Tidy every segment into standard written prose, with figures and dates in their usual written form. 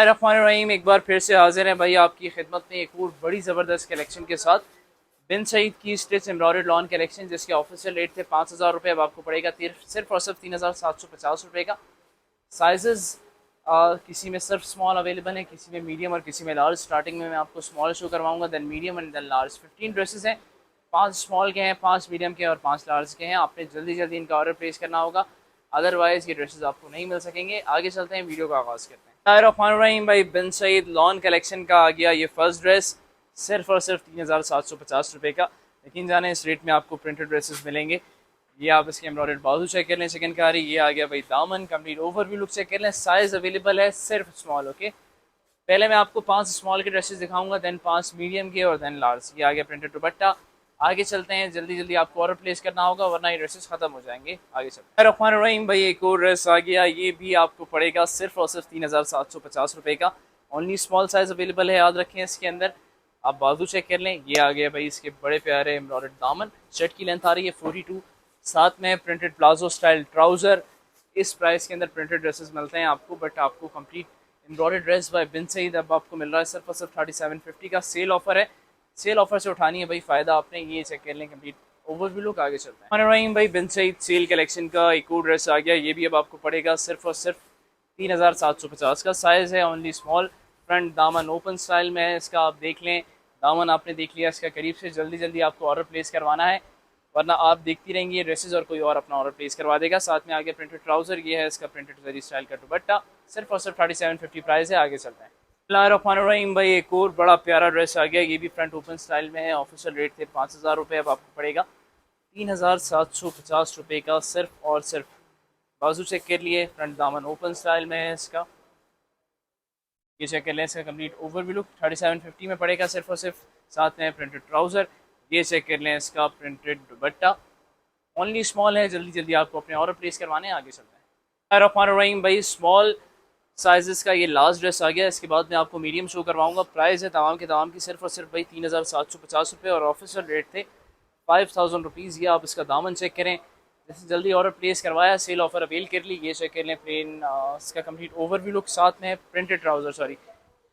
रहीम एक बार फिर से हाजिर हैं भाई आपकी खिदमत में एक और बड़ी ज़बरदस्त कलेक्शन के साथ। बिन सईद की स्टिच एम्ब्रॉयडर्ड लॉन कलेक्शन जिसके ऑफिशियल रेट थे 5,000 रुपये, अब आपको पड़ेगा सिर्फ और सिर्फ 3,750 रुपये का। साइजेस किसी में सिर्फ स्मॉल अवेलेबल है, किसी में मीडियम और किसी में लार्ज। स्टार्टिंग में मैं आपको स्मॉल शो करवाऊंगा, then medium and then large. 15 dresses हैं, 5 स्मॉल के हैं, 5 मीडियम के और 5 लार्ज के हैं। आपने जल्दी जल्दी इनका ऑर्डर प्लेस करना होगा, अदरवाइज़ ये ड्रेसेस आपको नहीं मिल सकेंगे। आगे चलते हैं, वीडियो का आगाज़ करते हैं। रहीम भाई बिन सईद लॉन कलेक्शन का आ गया ये फर्स्ट ड्रेस, सिर्फ और सिर्फ 3,750 रुपये का। यकीन जाने इस रेट में आपको प्रिंटेड ड्रेसेस मिलेंगे। ये आप इसके एम्ब्रॉयडर्ड बाजू चेक कर लें, चिकनकारी। ये आ गया भाई दामन, कंप्लीट ओवरव्यू लुक चेक कर लें। साइज़ अवेलेबल है सिर्फ स्मॉल। ओके, पहले मैं आपको 5 स्मॉल के ड्रेसेस दिखाऊंगा, देन 5 मीडियम के और देन लार्ज। ये आ गया प्रिंटेड दुपट्टा। आगे चलते हैं, जल्दी जल्दी आपको ऑर्डर प्लेस करना होगा वरना ये ड्रेसेस खत्म हो जाएंगे। आगे चलते हैं। रहीम भाई एक और ड्रेस आ गया, ये भी आपको पड़ेगा सिर्फ और सिर्फ 3,750 रुपये का। ओनली स्मॉल साइज अवेलेबल है, याद रखें। इसके अंदर आप बाजू चेक कर लें। ये आ गया भाई इसके बड़े प्यारे एम्ब्रॉयडर्ड दामन। शर्ट की लेंथ आ रही है 42, साथ में प्रिंटेड प्लाजो स्टाइल ट्राउज़र। इस प्राइस के अंदर प्रिंटेड ड्रेसेस मिलते हैं आपको, बट आपको कंप्लीट एम्ब्रॉयडर्ड ड्रेस बाय बिन सईद अब आपको मिल रहा है सिर्फ और सिर्फ 3750 का। सेल ऑफर है, सेल ऑफर से उठानी है भाई फ़ायदा आपने। ये चेक कर लें कंप्लीट ओवरव्यू लुक। आगे चलते हैं। रहीम भाई बिन सईद सेल कलेक्शन का एक और ड्रेस आ गया, ये भी अब आपको पड़ेगा सिर्फ और सिर्फ 3,750 का। साइज़ है ओनली स्मॉल। फ्रंट दामन ओपन स्टाइल में है इसका, आप देख लें। दामन आपने देख लिया इसका करीब से। जल्दी जल्दी आपको ऑर्डर प्लेस करवाना है वरना आप देखती रहेंगी ये ड्रेसेस और कोई और अपना ऑर्डर प्लेस करवा देगा। साथ में आगे प्रिंटेड ट्राउज़र, ये है इसका प्रिंटेड जरी स्टाइल का दुपट्टा। सिर्फ और सिर्फ 3750 प्राइस है। आगे चलते हैं। रहीम भाई एक और बड़ा प्यारा ड्रेस आ गया, ये भी फ्रंट ओपन स्टाइल में है। ऑफिशियल रेट थे 5,000 रुपये, अब आपको पड़ेगा 3,750 रुपये का। सिर्फ और सिर्फ बाजू चेक कर लिए, फ्रंट दामन ओपन स्टाइल में है इसका। ये चेक कर लें इसका कंप्लीट ओवरव्यू लुक। 3750 में पड़ेगा सिर्फ और सिर्फ। साथ में प्रिंटेड ट्राउज़र, ये चेक कर लें इसका प्रिंटेड दुपट्टा। ओनली स्मॉल है, जल्दी जल्दी आपको अपने ऑर्डर प्लेस करवाने हैं। आगे चलते हैं। रहीम भाई स्मॉल साइज़ का ये लास्ट ड्रेस आ गया, इसके बाद मैं आपको मीडियम शो करवाऊंगा। प्राइस है तमाम के तमाम की सिर्फ और सिर्फ भाई 3,750 रुपये और ऑफिशियल रेट थे 5,000 रुपीज़। ये आप इसका दामन चेक करें। जैसे जल्दी ऑर्डर प्लेस करवाया, सेल ऑफर अवेल कर ली। ये चेक कर लें प्लेन इसका कंप्लीट ओवरव्यू लुक। साथ में प्रिंटेड ट्राउज़र, सॉरी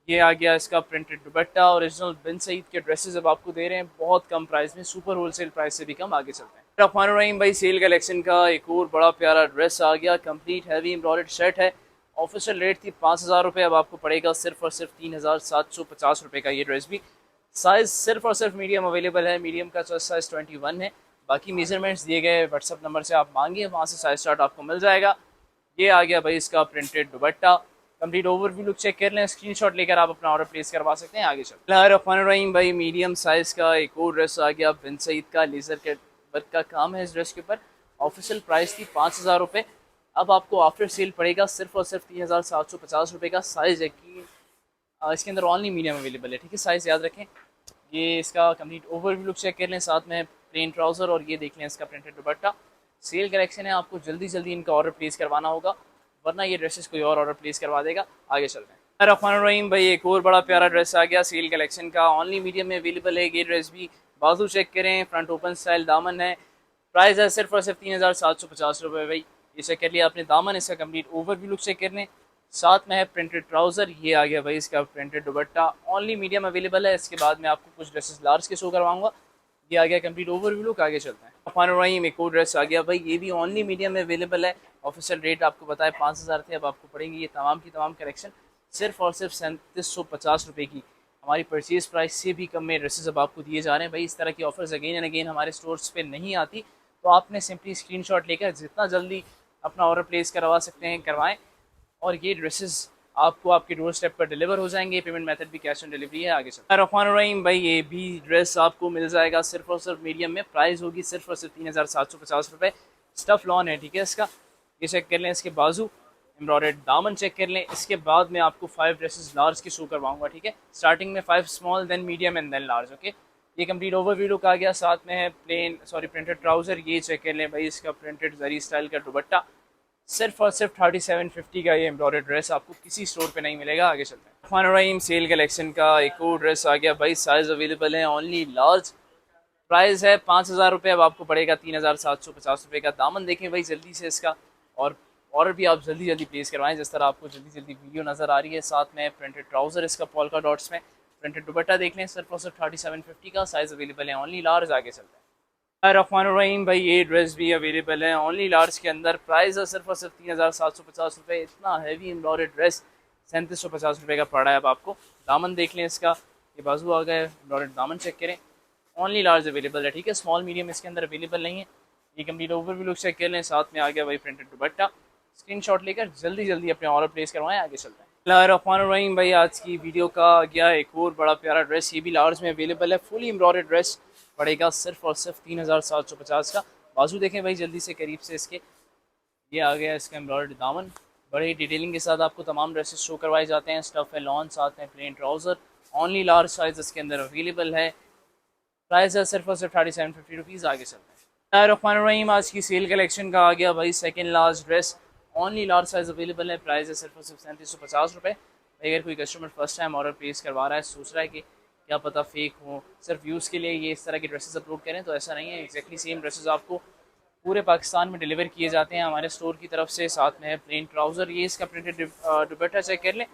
ये आ गया इसका प्रिंटेड दुपट्टा। ओरिजिनल बिन सईद के ड्रेसेस अब आपको दे रहे हैं बहुत कम प्राइस में, सुपर होलसेल प्राइस से भी कम। आगे चलते हैं। रहीम भाई सेल कलेक्शन का एक और बड़ा प्यारा ड्रेस आ गया, कंप्लीट हैवी एम्ब्रॉयडर्ड शर्ट है। ऑफिशियल रेट थी 5,000 रुपये, अब आपको पड़ेगा सिर्फ और सिर्फ 3,750 रुपये का। ये ड्रेस भी साइज़ सिर्फ और सिर्फ मीडियम अवेलेबल है। मीडियम का साइज़ 21 है। बाकी मेजरमेंट्स दिए गए व्हाट्सअप नंबर से आप मांगिए, वहाँ से साइज चार्ट आपको मिल जाएगा। ये आ गया भाई इसका printed dupatta. Complete overview look check कर लें, स्क्रीनशॉट लेकर आप अपना ऑर्डर प्लेस करवा सकते हैं। आगे चलते रहीम भाई मीडियम साइज़ का एक और ड्रेस आ गया बिन सईद का। लेज़र के वर्क का काम है इस ड्रेस के ऊपर। ऑफिशियल प्राइस थी 5,000 रुपये, अब आपको आफ्टर सेल पड़ेगा सिर्फ और सिर्फ 3,750 रुपये का। साइज़ है कि इसके अंदर ओनली मीडियम अवेलेबल है, ठीक है। साइज़ याद रखें। ये इसका कंप्लीट ओवरव्यू लुक चेक कर लें, साथ में प्लेन ट्राउज़र और ये देख लें इसका प्रिंटेड दुपट्टा। सेल कलेक्शन है, आपको जल्दी जल्दी इनका ऑर्डर प्लेस करवाना होगा वरना ये ड्रेसेस कोई और ऑर्डर प्लेस करवा देगा। आगे चलते हैं। रहीम भाई एक और बड़ा प्यारा ड्रेस आ गया सेल कलेक्शन का, ओनली मीडियम में अवेलेबल है। ये ड्रेस भी बाजू चेक करें, फ्रंट ओपन स्टाइल दामन है। प्राइस है सिर्फ और सिर्फ 3,750 रुपये भाई। ये चेक कर लिया आपने दामन, इसका कंप्लीट ओवरव्यू लुक चेक करने। साथ में है प्रिंटेड ट्राउज़र, ये आ गया भाई इसका प्रिंटेड दुपट्टा। ओनली मीडियम अवेलेबल है। इसके बाद मैं आपको कुछ ड्रेसेस लार्ज के शो करवाऊंगा। ये आ गया कंप्लीट ओवरव्यू लुक। आगे चलते हैं। रहीम एक और ड्रेस आ गया भाई, ये भी ओनली मीडियम में अवेलेबल है। ऑफिशियल रेट आपको बताया 5,000 थे, अब आपको पड़ेंगे ये तमाम की तमाम कलेक्शन सिर्फ और सिर्फ 3750 रुपये की। हमारी परचेज प्राइस से भी कम में ड्रेसेस अब आपको दिए जा रहे हैं भाई। इस तरह की ऑफर्स अगेन एंड अगेन हमारे स्टोर्स पे नहीं आती, तो आपने सिंपली स्क्रीनशॉट लेकर जितना जल्दी अपना ऑर्डर प्लेस करवा सकते हैं करवाएं, और ये ड्रेसेस आपको आपके डोर स्टेप पर डिलीवर हो जाएंगे। पेमेंट मेथड भी कैश ऑन डिलीवरी है। आगे चलते रहीम भाई ये भी ड्रेस आपको मिल जाएगा सिर्फ और सिर्फ मीडियम में। प्राइस होगी सिर्फ और सिर्फ 3,750 रुपये। स्टफ लॉन है, ठीक है इसका। ये चेक कर लें, इसके बाजू एम्ब्रॉयडर्ड दामन चेक कर लें। इसके बाद मैं आपको 5 ड्रेसेस लार्ज की शो करवाऊंगा, ठीक है। स्टार्टिंग में 5 small, then medium and then large. Okay, ये कंप्लीट ओवरव्यू लुक आ गया। साथ में है प्रिंटेड ट्राउज़र। ये चेक कर लें भाई इसका प्रिंटेड जरी स्टाइल का दुपट्टा। सिर्फ और सिर्फ 3750 का ये एम्ब्रॉयडर्ड ड्रेस आपको किसी स्टोर पे नहीं मिलेगा। आगे चलते हैं। रहीम सेल कलेक्शन का एक और ड्रेस आ गया भाई, साइज़ अवेलेबल है ओनली लार्ज। प्राइस है 5,000 रुपये, अब आपको पड़ेगा 3,750 रुपये का। दामन देखें भाई जल्दी से इसका, और ऑर्डर भी आप जल्दी जल्दी प्लेस करवाएं, जिस तरह आपको जल्दी जल्दी वीडियो नज़र आ रही है। साथ में प्रिंटेड ट्राउज़र इसका पोल्का डॉट्स में, प्रिंटेड दुपट्टा देख लें सिर्फ और सिर्फ 3750 का, साइज़ अवेलेबल है ओनली लार्ज। आगे चलते हैं। रहमान भाई ये ड्रेस भी अवेलेबल है ओनली लार्ज के अंदर, प्राइस है सिर्फ और सिर्फ 3750 रुपये। इतना हैवी एम्ब्रॉयडर्ड ड्रेस 3750 रुपये का पड़ा है। अब आपको दामन देख लें इसका, ये बाजू आ गए, एम्ब्रॉयडर्ड दामन चेक करें, ओनली लार्ज अवेलेबल है। ठीक है, स्मॉल मीडियम इसके अंदर अवेलेबल नहीं है। ये कंप्लीट ओवरव्यू लुक चेक कर लें, साथ में आ गया भाई प्रिंटेड दुपट्टा। स्क्रीनशॉट लेकर जल्दी जल्दी अपने ऑर्डर प्लेस करवाएं। आगे चलते हैं। रहमान भाई आज की वीडियो का आ गया एक और बड़ा प्यारा ड्रेस, ये भी लार्ज में अवेलेबल है। फुली एम्ब्रॉयडर्ड ड्रेस पड़ेगा सिर्फ और सिर्फ 3750 का। बाजू देखें भाई जल्दी से करीब से इसके, ये आ गया इसका एम्ब्रॉयडर्ड दामन, बड़े ही डिटेलिंग के साथ आपको तमाम ड्रेसेस शो करवाए जाते हैं। स्टफ है लॉन, साथ में plane trouser, only large size इसके अंदर अवेलेबल है। प्राइस है सिर्फ और सिर्फ 3750 रुपीज़। आगे चलते हैं। रहमान आज की सेल कलेक्शन का आ गया भाई second large dress, only large size available है। प्राइस है सिर्फ और सिर्फ 3750 रुपये। अगर कोई customer first time order place करवा रहा है, सोच रहा है कि क्या पता फेक हो, सिर्फ व्यूज़ के लिए ये इस तरह के ड्रेसेस अपलोड करें, तो ऐसा नहीं है। एक्जैक्टली सेम ड्रेसेस आपको पूरे पाकिस्तान में डिलीवर किए जाते हैं हमारे स्टोर की तरफ से। साथ में है प्लेन ट्राउज़र, ये इसका प्रिंटेड दुपट्टा चेक कर लें।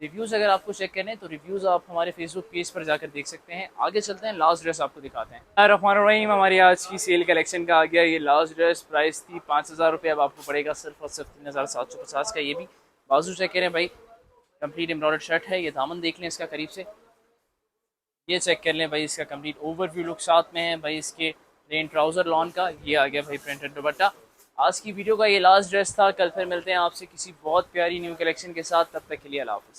रिव्यूज़ अगर आपको चेक करने हैं तो रिव्यूज़ आप हमारे फेसबुक पेज पर जाकर देख सकते हैं। आगे चलते हैं, लास्ट ड्रेस आपको दिखाते हैं। रहमान हमारी आज की सेल कलेक्शन का आ गया ये लास्ट ड्रेस, प्राइस थी 5000 रुपये, अब आपको पड़ेगा सिर्फ और सिर्फ 3750 का। ये भी बाजू चेक करें भाई, कंप्लीट एम्ब्रॉयडर्ड शर्ट है। ये दामन देख लें इसका करीब से, ये चेक कर लें भाई इसका कंप्लीट ओवरव्यू लुक साथ में है भाई इसके प्लेन ट्राउज़र लॉन का। ये आ गया भाई प्रिंटेड दुपट्टा। आज की वीडियो का ये लास्ट ड्रेस था। कल फिर मिलते हैं आपसे किसी बहुत प्यारी न्यू कलेक्शन के साथ, तब तक के लिए अल्लाह हाफ़िज़।